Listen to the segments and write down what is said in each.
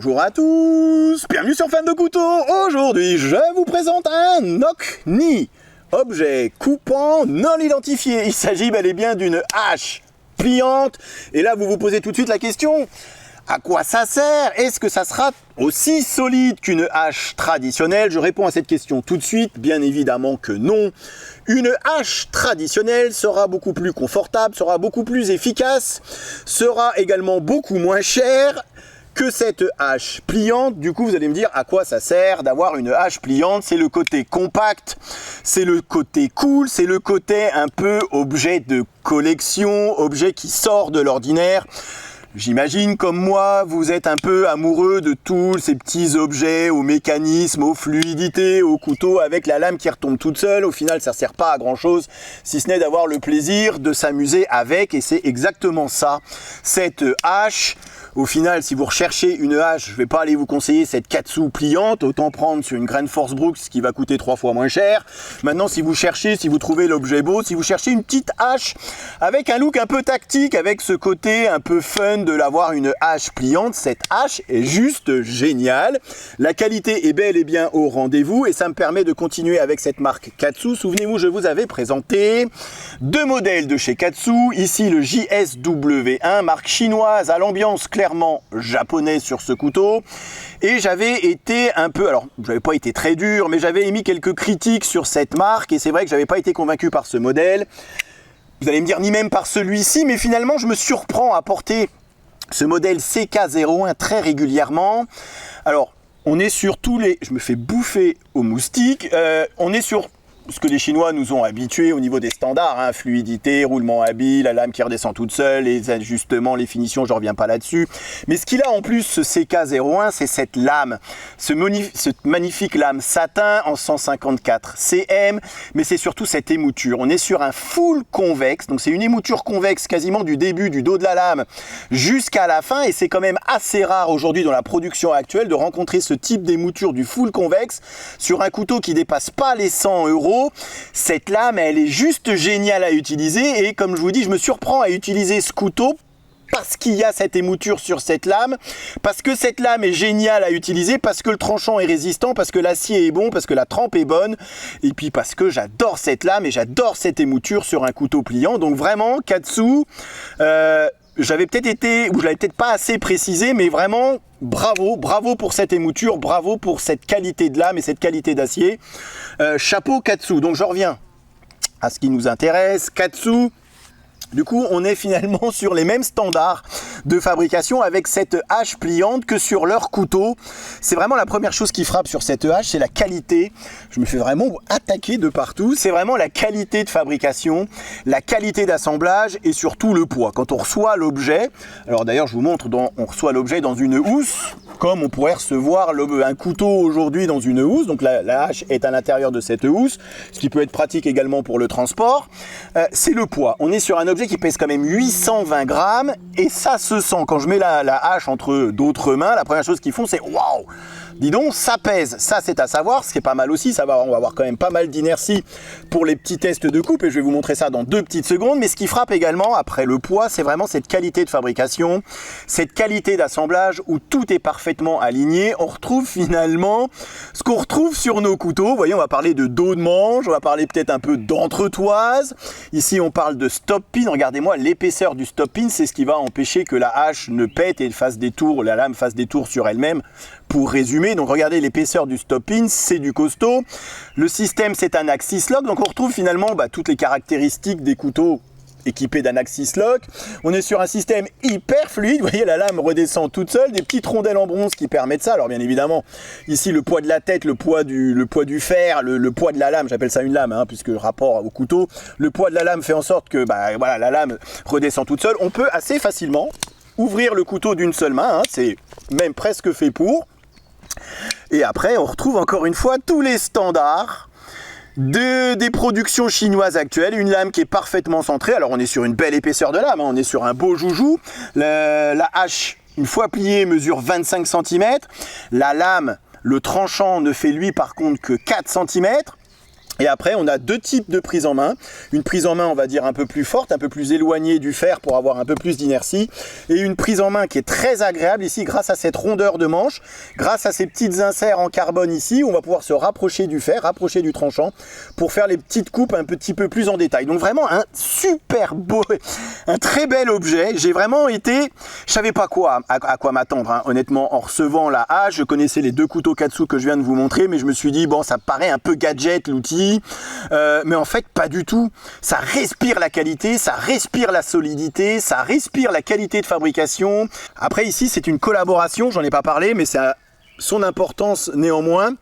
Bonjour à tous, bienvenue sur Fan de Couteau. Aujourd'hui, je vous présente un knock-knee, objet coupant non identifié. Il s'agit bel et bien d'une hache pliante. Et là, vous vous posez tout de suite la question, à quoi ça sert? Est-ce que ça sera aussi solide qu'une hache traditionnelle? Je réponds à cette question tout de suite, bien évidemment que non. Une hache traditionnelle sera beaucoup plus confortable, sera beaucoup plus efficace, sera également beaucoup moins chère que cette hache pliante. Du coup, vous allez me dire à quoi ça sert d'avoir une hache pliante? C'est le côté compact, c'est le côté cool, c'est le côté un peu objet de collection, objet qui sort de l'ordinaire. J'imagine, comme moi, vous êtes un peu amoureux de tous ces petits objets aux mécanismes, aux fluidités, aux couteaux avec la lame qui retombe toute seule. Au final, ça ne sert pas à grand chose, si ce n'est d'avoir le plaisir de s'amuser avec. Et c'est exactement ça, cette hache. Au final, si vous recherchez une hache, je ne vais pas aller vous conseiller cette Katsu pliante, autant prendre sur une Grand Force Brooks qui va coûter 3 fois moins cher. Maintenant, si vous cherchez, si vous trouvez l'objet beau, si vous cherchez une petite hache avec un look un peu tactique, avec ce côté un peu fun de l'avoir une hache pliante, cette hache est juste géniale. La qualité est bel et bien au rendez-vous et ça me permet de continuer avec cette marque Katsu. Souvenez-vous, je vous avais présenté 2 modèles de chez Katsu. Ici, le JSW1, marque chinoise à l'ambiance clairement japonaise sur ce couteau. Et j'avais été un peu, alors je n'avais pas été très dur, mais j'avais émis quelques critiques sur cette marque et c'est vrai que je n'avais pas été convaincu par ce modèle. Vous allez me dire ni même par celui-ci, mais finalement je me surprends à porter ce modèle CK01 très régulièrement. Alors, on est sur tous les... Je me fais bouffer aux moustiques. On est sur ce que les Chinois nous ont habitués au niveau des standards, hein, fluidité, roulement habile, la lame qui redescend toute seule, les ajustements, les finitions, je ne reviens pas là-dessus. Mais ce qu'il a en plus, ce CK01, c'est cette lame, cette magnifique lame satin en 154 cm, mais c'est surtout cette émouture. On est sur un full convexe, donc c'est une émouture convexe quasiment du début, du dos de la lame jusqu'à la fin, et c'est quand même assez rare aujourd'hui dans la production actuelle de rencontrer ce type d'émouture du full convexe sur un couteau qui dépasse pas les 100 €. Cette lame, elle est juste géniale à utiliser et comme je vous dis, je me surprends à utiliser ce couteau parce qu'il y a cette émouture sur cette lame, parce que cette lame est géniale à utiliser, parce que le tranchant est résistant, parce que l'acier est bon, parce que la trempe est bonne, et puis parce que j'adore cette lame et j'adore cette émouture sur un couteau pliant. Donc vraiment, Katsu, j'avais peut-être été, ou je l'avais peut-être pas assez précisé, mais vraiment, bravo pour cette émouture, bravo pour cette qualité de lame et cette qualité d'acier. Chapeau Katsu. Donc je reviens à ce qui nous intéresse. Katsu, du coup, on est finalement sur les mêmes standards de fabrication avec cette hache pliante que sur leur couteau. C'est vraiment la première chose qui frappe sur cette hache, c'est la qualité. Je me fais vraiment attaquer de partout. C'est vraiment la qualité de fabrication, la qualité d'assemblage et surtout le poids. Quand on reçoit l'objet, alors d'ailleurs je vous montre, on reçoit l'objet dans une housse, comme on pourrait recevoir un couteau aujourd'hui dans une housse. Donc la hache est à l'intérieur de cette housse, ce qui peut être pratique également pour le transport. C'est le poids. On est sur un objet qui pèse quand même 820 grammes et ça se sent. Quand je mets la hache entre d'autres mains, la première chose qu'ils font, c'est waouh! Dis donc, ça pèse, ça c'est à savoir, ce qui est pas mal aussi, on va avoir quand même pas mal d'inertie pour les petits tests de coupe et je vais vous montrer ça dans 2 petites secondes. Mais ce qui frappe également, après le poids, c'est vraiment cette qualité de fabrication, cette qualité d'assemblage où tout est parfaitement aligné. On retrouve finalement ce qu'on retrouve sur nos couteaux. Vous voyez, on va parler de dos de manche, on va parler peut-être un peu d'entretoise. Ici, on parle de stop pin. Regardez-moi l'épaisseur du stop pin, c'est ce qui va empêcher que la hache ne pète et fasse des tours, la lame fasse des tours sur elle-même. Pour résumer, donc regardez l'épaisseur du stop pin, c'est du costaud. Le système, c'est un Axis Lock, donc on retrouve finalement toutes les caractéristiques des couteaux équipés d'un Axis Lock. On est sur un système hyper fluide, vous voyez la lame redescend toute seule, des petites rondelles en bronze qui permettent ça. Alors bien évidemment, ici le poids de la tête, le poids du fer, le poids de la lame, j'appelle ça une lame, hein, puisque rapport au couteau, le poids de la lame fait en sorte que voilà, la lame redescend toute seule. On peut assez facilement ouvrir le couteau d'une seule main, hein, c'est même presque fait pour. Et après, on retrouve encore une fois tous les standards des productions chinoises actuelles. Une lame qui est parfaitement centrée. Alors, on est sur une belle épaisseur de lame, hein, on est sur un beau joujou. La hache, une fois pliée, mesure 25 cm. La lame, le tranchant ne fait lui par contre que 4 cm. Et après, on a deux types de prise en main. Une prise en main, on va dire, un peu plus forte, un peu plus éloignée du fer pour avoir un peu plus d'inertie. Et une prise en main qui est très agréable ici grâce à cette rondeur de manche, grâce à ces petites inserts en carbone ici, où on va pouvoir se rapprocher du fer, rapprocher du tranchant pour faire les petites coupes un petit peu plus en détail. Donc vraiment un super beau, un très bel objet. J'ai vraiment été, je savais pas à quoi m'attendre, hein. Honnêtement, en recevant la hache, je connaissais les deux couteaux Katsu que je viens de vous montrer, mais je me suis dit, bon, ça paraît un peu gadget l'outil. Mais en fait pas du tout, ça respire la qualité, ça respire la solidité, ça respire la qualité de fabrication. Après ici c'est une collaboration, j'en ai pas parlé mais ça a son importance néanmoins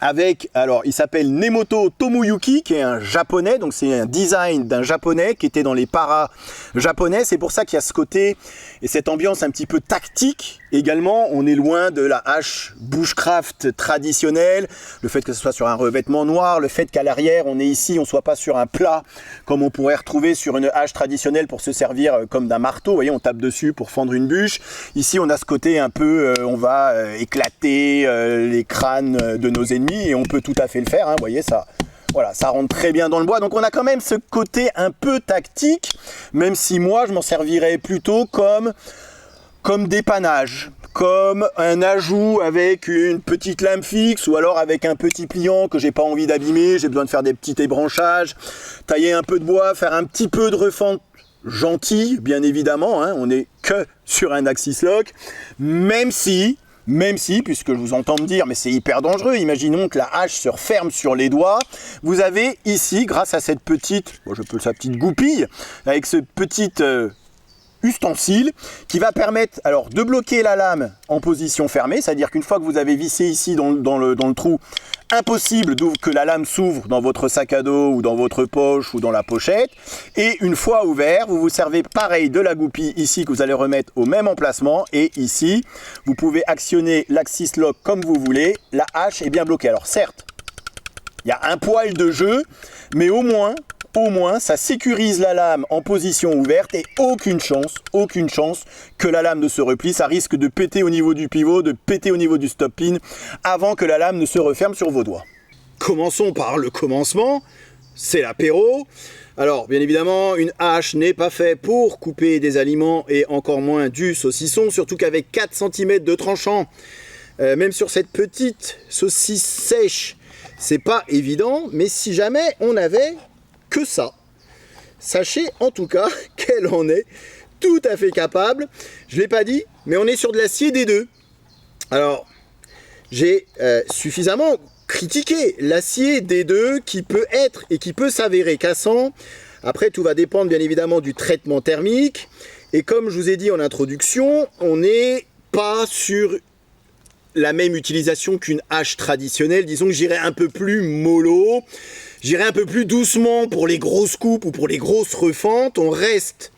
avec, alors il s'appelle Nemoto Tomuyuki qui est un japonais, donc c'est un design d'un japonais qui était dans les paras japonais, c'est pour ça qu'il y a ce côté et cette ambiance un petit peu tactique également. On est loin de la hache bushcraft traditionnelle, le fait que ce soit sur un revêtement noir, le fait qu'à l'arrière on est ici, on soit pas sur un plat comme on pourrait retrouver sur une hache traditionnelle pour se servir comme d'un marteau, vous voyez on tape dessus pour fendre une bûche. Ici on a ce côté un peu, on va éclater les crânes de nos ennemis et on peut tout à fait le faire, hein, vous voyez ça. Voilà, ça rentre très bien dans le bois, donc on a quand même ce côté un peu tactique, même si moi je m'en servirais plutôt comme dépannage, comme un ajout avec une petite lame fixe ou alors avec un petit pliant que j'ai pas envie d'abîmer, j'ai besoin de faire des petits ébranchages, tailler un peu de bois, faire un petit peu de refente gentil, bien évidemment, hein, on n'est que sur un Axis Lock, même si, puisque je vous entends me dire, mais c'est hyper dangereux, imaginons que la hache se referme sur les doigts, vous avez ici, grâce à cette petite, bon, je peux sa petite goupille, avec ce petit ustensile qui va permettre alors de bloquer la lame en position fermée, c'est-à-dire qu'une fois que vous avez vissé ici dans le trou, impossible que la lame s'ouvre dans votre sac à dos ou dans votre poche ou dans la pochette, et une fois ouvert, vous vous servez pareil de la goupille ici que vous allez remettre au même emplacement, et ici, vous pouvez actionner l'Axis Lock comme vous voulez, la hache est bien bloquée. Alors certes, il y a un poil de jeu, mais au moins, ça sécurise la lame en position ouverte et aucune chance que la lame ne se replie. Ça risque de péter au niveau du pivot, de péter au niveau du stop pin avant que la lame ne se referme sur vos doigts. Commençons par le commencement, c'est l'apéro. Alors, bien évidemment, une hache n'est pas faite pour couper des aliments et encore moins du saucisson, surtout qu'avec 4 cm de tranchant, même sur cette petite saucisse sèche, c'est pas évident, mais si jamais on avait que ça, sachez en tout cas qu'elle en est tout à fait capable. Je ne l'ai pas dit, mais on est sur de l'acier D2. Alors, j'ai suffisamment critiqué l'acier D2 qui peut être et qui peut s'avérer cassant. Après, tout va dépendre bien évidemment du traitement thermique. Et comme je vous ai dit en introduction, on n'est pas sur la même utilisation qu'une hache traditionnelle. Disons que j'irai un peu plus mollo. J'irai un peu plus doucement pour les grosses coupes ou pour les grosses refentes. On reste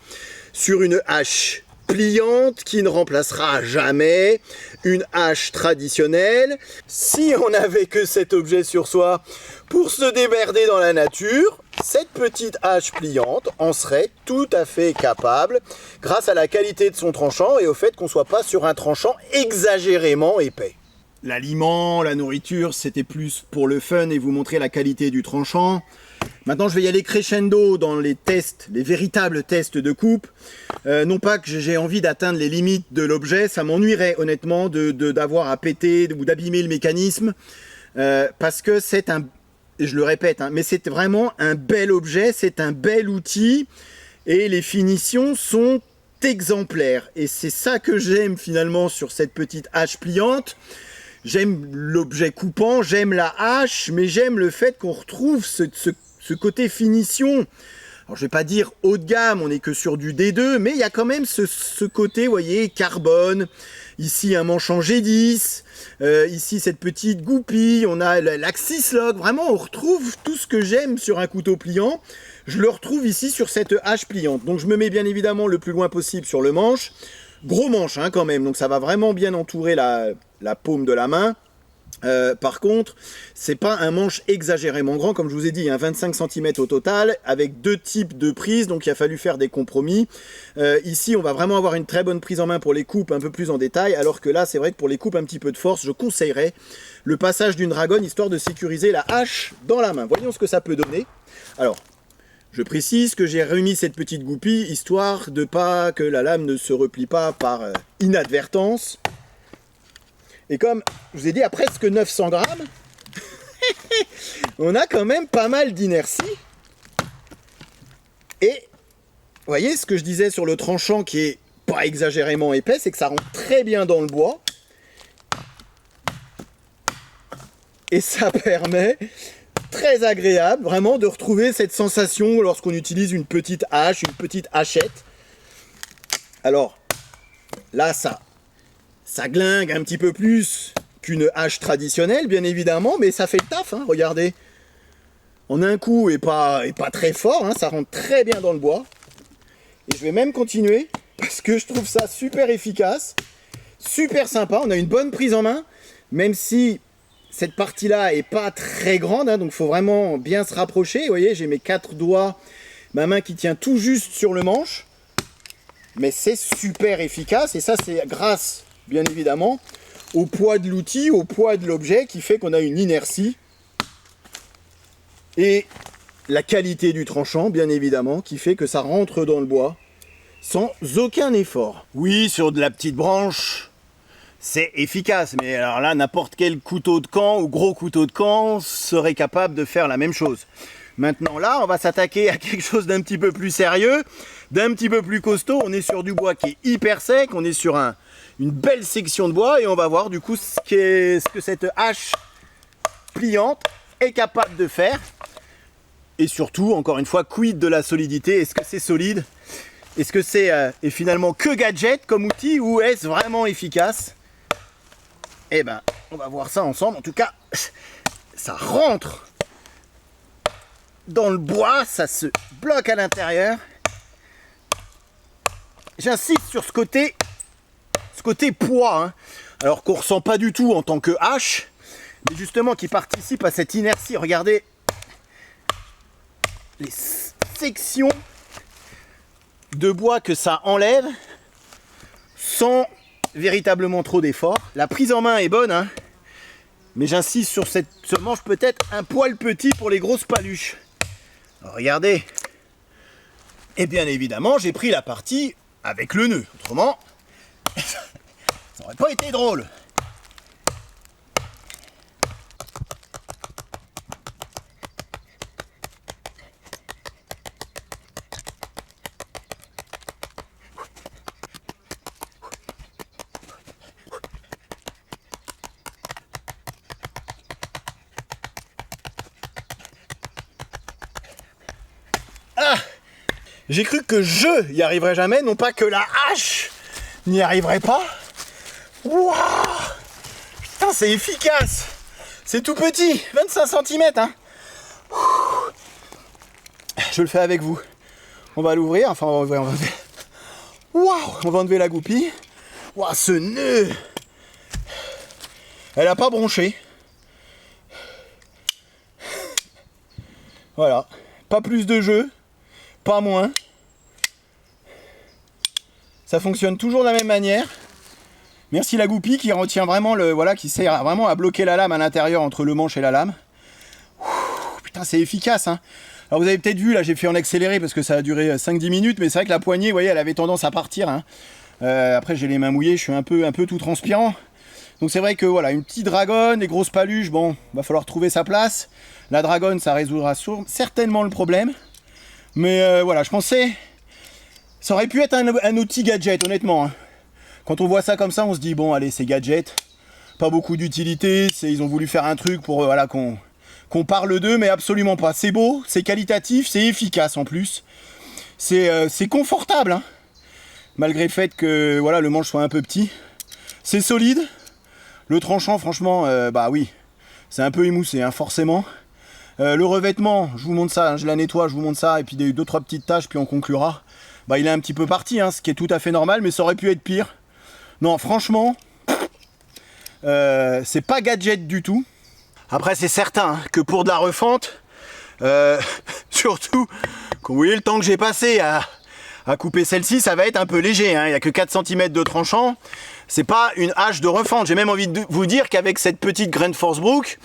sur une hache pliante qui ne remplacera jamais une hache traditionnelle. Si on n'avait que cet objet sur soi pour se démerder dans la nature, cette petite hache pliante en serait tout à fait capable grâce à la qualité de son tranchant et au fait qu'on ne soit pas sur un tranchant exagérément épais. L'aliment, la nourriture, c'était plus pour le fun et vous montrer la qualité du tranchant. Maintenant, je vais y aller crescendo dans les tests, les véritables tests de coupe. Non pas que j'ai envie d'atteindre les limites de l'objet, ça m'ennuierait honnêtement d'avoir à péter ou d'abîmer le mécanisme. Parce que c'est un, et je le répète, hein, mais c'est vraiment un bel objet, c'est un bel outil et les finitions sont exemplaires. Et c'est ça que j'aime finalement sur cette petite hache pliante. J'aime l'objet coupant, j'aime la hache, mais j'aime le fait qu'on retrouve ce côté finition. Alors je vais pas dire haut de gamme, on n'est que sur du D2, mais il y a quand même ce côté, vous voyez, carbone. Ici un manche en G10, ici cette petite goupille, on a l'Axis Lock. Vraiment on retrouve tout ce que j'aime sur un couteau pliant. Je le retrouve ici sur cette hache pliante. Donc je me mets bien évidemment le plus loin possible sur le manche. Gros manche hein, quand même, donc ça va vraiment bien entourer la paume de la main. Par contre, c'est pas un manche exagérément grand, comme je vous ai dit, 25 cm au total, avec 2 types de prises, donc il a fallu faire des compromis. Ici, on va vraiment avoir une très bonne prise en main pour les coupes un peu plus en détail, alors que là, c'est vrai que pour les coupes un petit peu de force, je conseillerais le passage d'une dragonne, histoire de sécuriser la hache dans la main. Voyons ce que ça peut donner. Alors, je précise que j'ai remis cette petite goupille, histoire de pas que la lame ne se replie pas par inadvertance. Et comme je vous ai dit, à presque 900 grammes, on a quand même pas mal d'inertie. Et vous voyez ce que je disais sur le tranchant qui est pas exagérément épais, c'est que ça rentre très bien dans le bois. Et ça permet, très agréable, vraiment de retrouver cette sensation lorsqu'on utilise une petite hache, une petite hachette. Alors, là, ça glingue un petit peu plus qu'une hache traditionnelle, bien évidemment, mais ça fait le taf, hein, regardez. En un coup, et pas très fort, hein, ça rentre très bien dans le bois. Et je vais même continuer, parce que je trouve ça super efficace, super sympa. On a une bonne prise en main, même si cette partie-là est pas très grande, hein, donc il faut vraiment bien se rapprocher. Vous voyez, j'ai mes 4 doigts, ma main qui tient tout juste sur le manche. Mais c'est super efficace, et ça, c'est grâce, bien évidemment, au poids de l'outil, au poids de l'objet, qui fait qu'on a une inertie. Et la qualité du tranchant, bien évidemment, qui fait que ça rentre dans le bois sans aucun effort. Oui, sur de la petite branche, c'est efficace, mais alors là, n'importe quel couteau de camp ou gros couteau de camp serait capable de faire la même chose. Maintenant là, on va s'attaquer à quelque chose d'un petit peu plus sérieux, d'un petit peu plus costaud. On est sur du bois qui est hyper sec, on est sur une belle section de bois, et on va voir du coup ce que cette hache pliante est capable de faire. Et surtout, encore une fois, quid de la solidité? Est-ce que c'est solide? Est-ce que c'est finalement que gadget comme outil, ou est-ce vraiment efficace? Eh ben, on va voir ça ensemble. En tout cas, ça rentre dans le bois, ça se bloque à l'intérieur. J'insiste sur ce côté poids, hein, alors qu'on ressent pas du tout en tant que hache, mais justement qui participe à cette inertie. Regardez les sections de bois que ça enlève sans véritablement trop d'efforts. La prise en main est bonne, hein, mais j'insiste sur ce manche peut-être un poil petit pour les grosses paluches. Alors, regardez, et bien évidemment j'ai pris la partie avec le nœud, autrement ça n'aurait pas été drôle. J'ai cru que je n'y arriverais jamais, non pas que la hache n'y arriverait pas. Waouh! Putain, c'est efficace! C'est tout petit, 25 cm, hein. Je le fais avec vous. On va l'ouvrir, enfin on va enlever. Waouh! On va enlever la goupille. Waouh, ce nœud! Elle a pas bronché. Voilà. Pas plus de jeu. Pas moins. Ça fonctionne toujours de la même manière. Merci la goupille qui retient vraiment qui sert vraiment à bloquer la lame à l'intérieur entre le manche et la lame. Ouh, putain, c'est efficace, hein. Alors vous avez peut-être vu, là j'ai fait en accéléré parce que ça a duré 5-10 minutes, mais c'est vrai que la poignée, vous voyez, elle avait tendance à partir, hein. Après j'ai les mains mouillées, je suis un peu tout transpirant. Donc c'est vrai que voilà, une petite dragonne, des grosses paluches, bon, va falloir trouver sa place. La dragonne, ça résoudra certainement le problème. Mais voilà, je pensais, ça aurait pu être un outil gadget, honnêtement, hein. Quand on voit ça comme ça, on se dit, bon, allez, c'est gadget, pas beaucoup d'utilité, ils ont voulu faire un truc pour voilà, qu'on parle d'eux, mais absolument pas. C'est beau, c'est qualitatif, c'est efficace en plus. C'est confortable, hein, malgré le fait que voilà, le manche soit un peu petit. C'est solide. Le tranchant, franchement, bah oui, c'est un peu émoussé, hein, forcément. Le revêtement, je vous montre ça, hein, je la nettoie, je vous montre ça, et puis 2-3 petites taches, puis on conclura. Bah, il est un petit peu parti, hein, ce qui est tout à fait normal, mais ça aurait pu être pire. Non, franchement, C'est pas gadget du tout. Après, c'est certain que pour de la refente, surtout quand vous voyez le temps que j'ai passé à couper celle-ci, ça va être un peu léger, hein. Il n'y a que 4 cm de tranchant. C'est pas une hache de refente. J'ai même envie de vous dire qu'avec cette petite graine Forsbrook,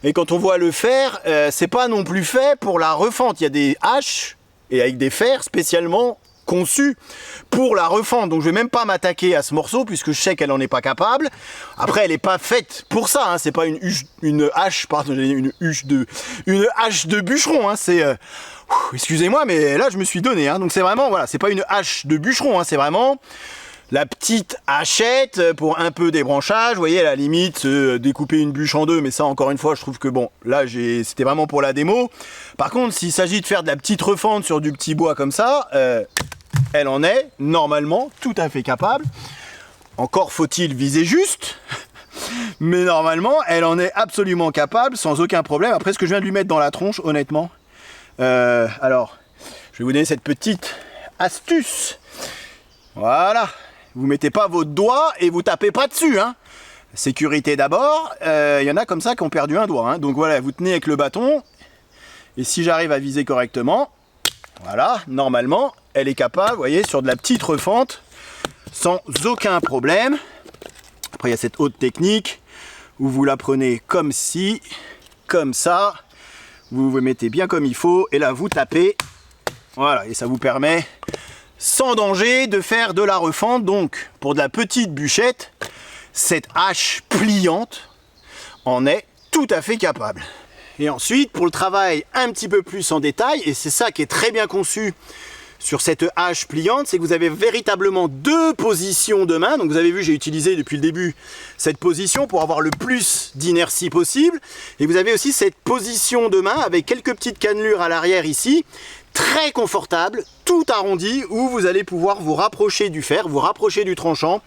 et quand on voit le fer, c'est pas non plus fait pour la refente. Il y a des haches et avec des fers spécialement conçus pour la refente. Donc je vais même pas m'attaquer à ce morceau puisque je sais qu'elle en est pas capable. Après, elle est pas faite pour ça, hein. C'est pas une hache de bûcheron, hein. C'est excusez-moi, mais là je me suis donné, hein. Donc c'est vraiment, voilà, c'est pas une hache de bûcheron, hein. C'est vraiment la petite hachette pour un peu débranchage. Vous voyez, à la limite, découper une bûche en deux, mais ça, encore une fois, je trouve que bon, là, c'était vraiment pour la démo. Par contre, s'il s'agit de faire de la petite refente sur du petit bois comme ça, elle en est normalement tout à fait capable. Encore faut-il viser juste, mais normalement, elle en est absolument capable, sans aucun problème. Après, ce que je viens de lui mettre dans la tronche, honnêtement, alors, je vais vous donner cette petite astuce. Voilà. Vous mettez pas votre doigt et vous tapez pas dessus, hein. Sécurité d'abord. Il y en a comme ça qui ont perdu un doigt, hein. Donc voilà, vous tenez avec le bâton. Et si j'arrive à viser correctement, voilà, normalement, elle est capable, vous voyez, sur de la petite refente, sans aucun problème. Après, il y a cette autre technique où vous la prenez comme ci, comme ça. Vous vous mettez bien comme il faut et là, vous tapez. Voilà, et ça vous permet sans danger de faire de la refente. Donc pour de la petite bûchette, cette hache pliante en est tout à fait capable. Et ensuite, pour le travail un petit peu plus en détail, et c'est ça qui est très bien conçu sur cette hache pliante, c'est que vous avez véritablement 2 positions de main. Donc vous avez vu, j'ai utilisé depuis le début cette position pour avoir le plus d'inertie possible. Et vous avez aussi cette position de main avec quelques petites cannelures à l'arrière ici, très confortable, tout arrondi, où vous allez pouvoir vous rapprocher du fer, vous rapprocher du tranchant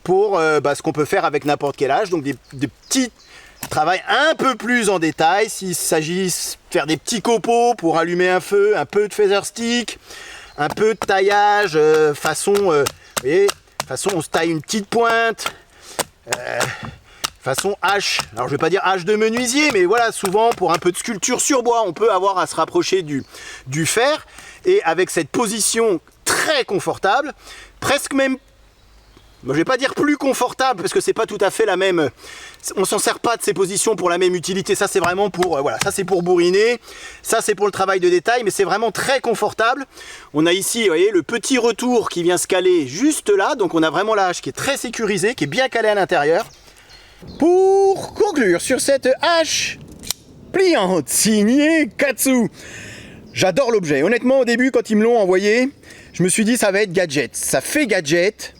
pour ce qu'on peut faire avec n'importe quel âge. Donc des petits travail un peu plus en détail, s'il s'agit de faire des petits copeaux pour allumer un feu, un peu de feather stick, un peu de taillage, façon, vous voyez, façon on se taille une petite pointe, façon hache, alors je vais pas dire hache de menuisier, mais voilà, souvent pour un peu de sculpture sur bois, on peut avoir à se rapprocher du fer, et avec cette position très confortable, presque même, je vais pas dire plus confortable, parce que c'est pas tout à fait la même, on s'en sert pas de ces positions pour la même utilité, ça c'est vraiment pour, voilà, ça c'est pour bourriner, ça c'est pour le travail de détail, mais c'est vraiment très confortable. On a ici, vous voyez, le petit retour qui vient se caler juste là, donc on a vraiment la hache qui est très sécurisée, qui est bien calée à l'intérieur. Pour conclure sur cette hache pliante signée Katsu, j'adore l'objet. Honnêtement, au début, quand ils me l'ont envoyé, je me suis dit ça va être gadget. Ça fait gadget.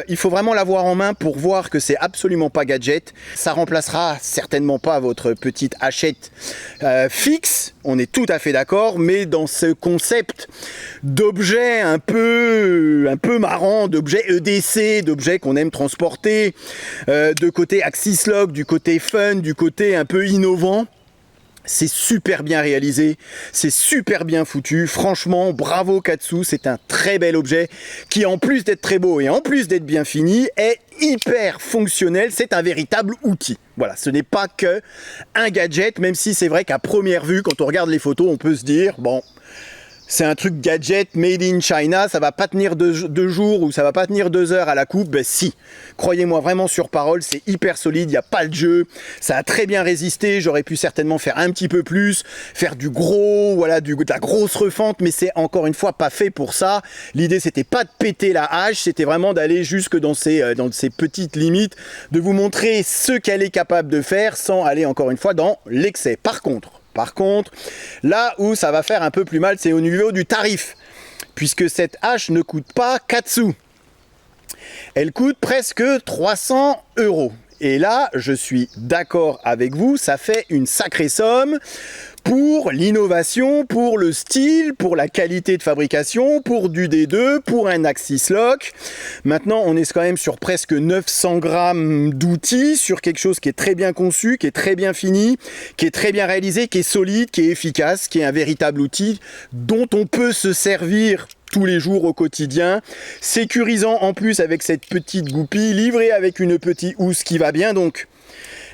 Il faut vraiment l'avoir en main pour voir que c'est absolument pas gadget. Ça remplacera certainement pas votre petite hachette fixe, on est tout à fait d'accord, mais dans ce concept d'objet un peu marrant, d'objet EDC, d'objet qu'on aime transporter, de côté Axis Log, du côté fun, du côté un peu innovant. C'est super bien réalisé, c'est super bien foutu, franchement bravo Katsu, c'est un très bel objet qui en plus d'être très beau et en plus d'être bien fini est hyper fonctionnel, c'est un véritable outil. Voilà, ce n'est pas que un gadget, même si c'est vrai qu'à première vue, quand on regarde les photos, on peut se dire, bon, c'est un truc gadget made in China, ça va pas tenir 2 jours ou ça va pas tenir 2 heures à la coupe. Ben si, croyez-moi vraiment sur parole, c'est hyper solide, il n'y a pas de jeu, ça a très bien résisté, j'aurais pu certainement faire un petit peu plus, faire du gros, voilà, de la grosse refente, mais c'est encore une fois pas fait pour ça. L'idée c'était pas de péter la hache, c'était vraiment d'aller jusque dans ces petites limites, de vous montrer ce qu'elle est capable de faire sans aller encore une fois dans l'excès. Par contre, là où ça va faire un peu plus mal, c'est au niveau du tarif. Puisque cette hache ne coûte pas 4 sous. Elle coûte presque 300 €. Et là, je suis d'accord avec vous, ça fait une sacrée somme pour l'innovation, pour le style, pour la qualité de fabrication, pour du D2, pour un Axis Lock. Maintenant, on est quand même sur presque 900 grammes d'outils, sur quelque chose qui est très bien conçu, qui est très bien fini, qui est très bien réalisé, qui est solide, qui est efficace, qui est un véritable outil dont on peut se servir tous les jours au quotidien, sécurisant en plus avec cette petite goupille, livré avec une petite housse qui va bien. Donc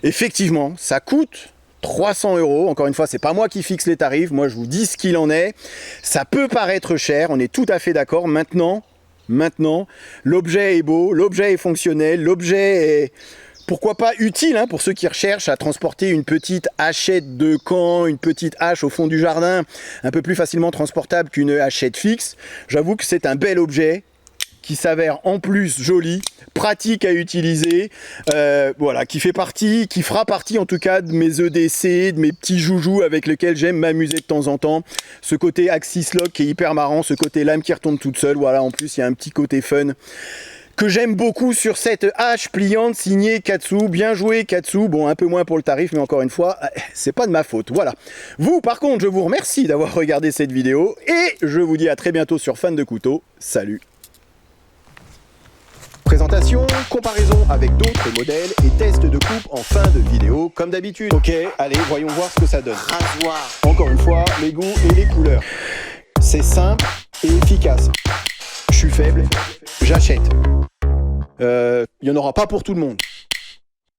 effectivement ça coûte 300 €. Encore une fois, c'est pas moi qui fixe les tarifs, moi je vous dis ce qu'il en est. Ça peut paraître cher, on est tout à fait d'accord. Maintenant, l'objet est beau, l'objet est fonctionnel, l'objet est, pourquoi pas, utile pour ceux qui recherchent à transporter une petite hachette de camp, une petite hache au fond du jardin, un peu plus facilement transportable qu'une hachette fixe. J'avoue que c'est un bel objet qui s'avère en plus joli, pratique à utiliser, voilà, qui fera partie en tout cas de mes EDC, de mes petits joujoux avec lesquels j'aime m'amuser de temps en temps. Ce côté axis lock qui est hyper marrant, ce côté lame qui retombe toute seule, voilà, en plus il y a un petit côté fun que j'aime beaucoup sur cette hache pliante signée Katsu. Bien joué Katsu, bon un peu moins pour le tarif, mais encore une fois, c'est pas de ma faute, voilà. Vous par contre, je vous remercie d'avoir regardé cette vidéo, et je vous dis à très bientôt sur Fan de Couteaux, salut. Présentation, comparaison avec d'autres modèles et test de coupe en fin de vidéo comme d'habitude. Ok, allez, voyons voir ce que ça donne. Rasoir. Encore une fois, les goûts et les couleurs. C'est simple et efficace. Je suis faible, j'achète. Il n'y en aura pas pour tout le monde.